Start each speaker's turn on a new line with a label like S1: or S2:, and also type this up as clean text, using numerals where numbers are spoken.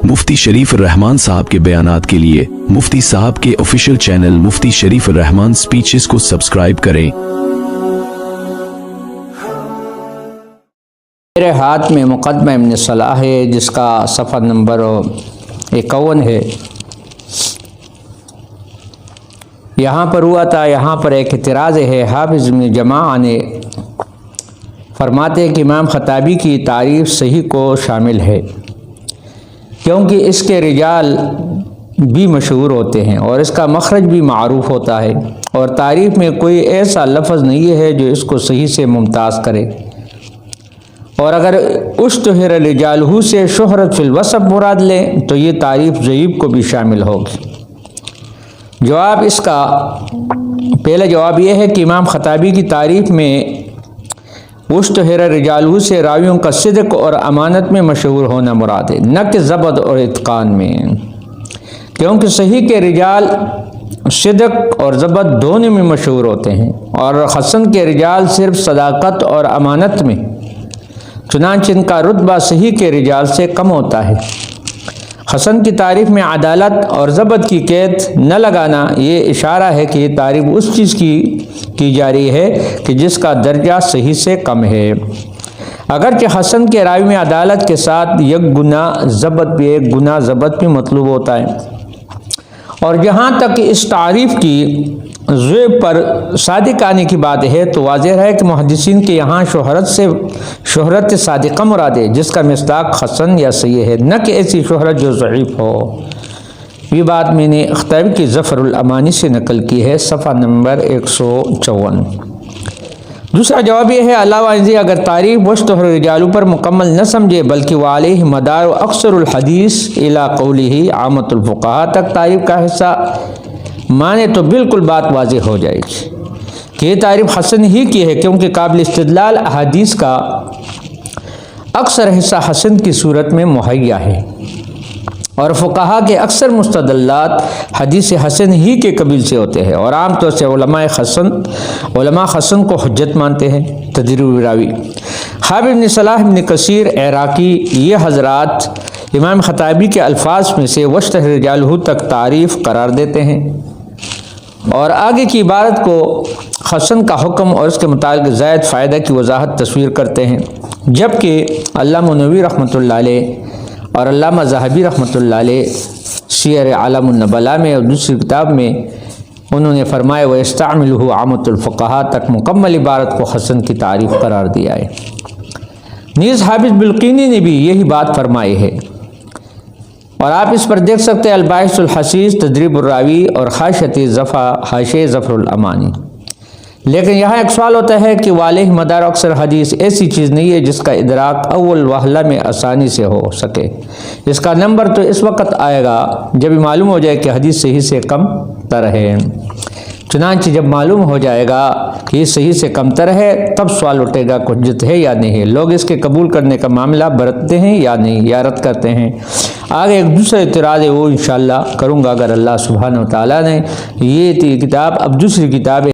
S1: मुफ्ती शरीफ रहमान साहब के बयानात के लिए मुफ्ती साहब के ऑफिशियल चैनल मुफ्ती शरीफ रहमान स्पीचेस को सब्सक्राइब करें।
S2: मेरे हाथ में मुक़द्दमा इब्न सलाह है जिसका सफ़ा नंबर 51 है। यहाँ पर हुआ था, यहाँ पर एक इतराज़ है। हाफिज़ इब्न जमाअ ने फरमाते हैं कि इमाम खताबी की तारीफ़ सही को शामिल है, क्योंकि इसके रिजाल भी मशहूर होते हैं और इसका मखरज भी मारूफ होता है, और तारीफ़ में कोई ऐसा लफ्ज़ नहीं है जो इसको सही से मुमताज़ करे। और अगर उश्तहर रिजालहू से शोहरत फिल वसफ़ मुराद लें तो ये तारीफ़ ज़ईफ़ को भी शामिल होगी। जवाब इसका पहला जवाब यह है कि इमाम खताबी की तारीफ़ में उश्तहर रिजालहू से रावियों का सिद्क़ और अमानत में मशहूर होना मुराद है, न कि ज़बत और इत्क़ान में, क्योंकि सही के रिजाल सिद्क़ और ज़बत दोनों में मशहूर होते हैं, और हसन के रिजाल सिर्फ सदाकत और अमानत में, चुनांचे इनका रुतबा सही के रिजाल से कम होता है। हसन की तारीफ़ में अदालत और ज़बत की कैद न लगाना ये इशारा है कि ये तारीफ़ उस चीज़ की जा रही है कि जिसका दर्जा सही से कम है। अगरचे हसन के रावी में अदालत के साथ एक गुना ज़बत भी, एक गुना ज़बत भी मतलूब होता है। और जहाँ तक इस तारीफ़ की ज़ेब पर सादिक आने की बात है तो वाज़ेह है कि मुहद्दिसीन के यहाँ शोहरत सादिक़ा मुराद है, जिसका मिस्दाक हसन या सही है, न कि ऐसी शोहरत जो ज़ईफ़ हो। ये बात मैंने खताबी की ज़फ़रुल अमानी से नकल की है, सफ़ा नंबर 154। दूसरा जवाब यह है, अलावा अगर तारीफ़ वश्तहर रिजालू पर मुकम्मल न समझे बल्कि वालैहि मदार अक्सरुल हदीस इला क़ौलिही आमतुल फ़ुक़हा तक तारीफ़ का हिस्सा माने तो बिल्कुल बात वाज़ेह हो जाएगी कि ये तारीफ़ हसन ही की है, क्योंकि काबिल इस्तिदलाल अहादीस का अक्सर हिस्सा हसन की सूरत में मुहैया है, और फ़ुक़हा के अक्सर मुस्तदल्लात हदीस हसन ही के कबील से होते हैं, और आम तौर से उलमा हसन को हुज्जत मानते हैं। तदरीब रावी हाफिज़ इब्न सलाह इब्न कसीर इराक़ी ये हज़रात इमाम खताबी के अल्फाज में से वश्तहर रिजालहू तक तारीफ़ करार देते हैं, और आगे की इबारत को हसन का हुक्म और उसके मुताबिक ज़ायद फ़ायदा की वजाहत तस्वीर करते हैं, जबकि अल्लामा नबवी रहमतुल्लाह अलैह और अल्लामा ज़हाबी रहमतुल्लाह अलैह सियर आलमुन नबला में और दूसरी किताब में उन्होंने फरमाया व इस्तामिलहु आमतुल फ़ुक़हा तक मुकम्मल इबारत को हसन की तारीफ़ करार दिया है। नीज़ हाफिज़ बिलक़ीनी ने भी यही बात फरमाई है, और आप इस पर देख सकते हैं अल-बाहिसुल हसीस तदरीबुर रावी और हाशिए ज़फ़रुल अमानी। लेकिन यहाँ एक सवाल होता है कि वालैहि मदार अक्सर हदीस ऐसी चीज़ नहीं है जिसका इदराक अव्वल वहला में आसानी से हो सके। इसका नंबर तो इस वक्त आएगा जब ये मालूम हो जाए कि हदीस सही से कम तर है। चुनांचे जब मालूम हो जाएगा कि ये सही से कमतर है तब सवाल उठेगा कि हुज्जत है या नहीं है, लोग इसके कबूल करने का मामला बरतते हैं या नहीं, या रद्द करते हैं। आगे एक दूसरा इतराज़ है वो इंशाअल्लाह करूँगा अगर अल्लाह सुब्हानहू व तआला ने ये किताब अब दूसरी किताब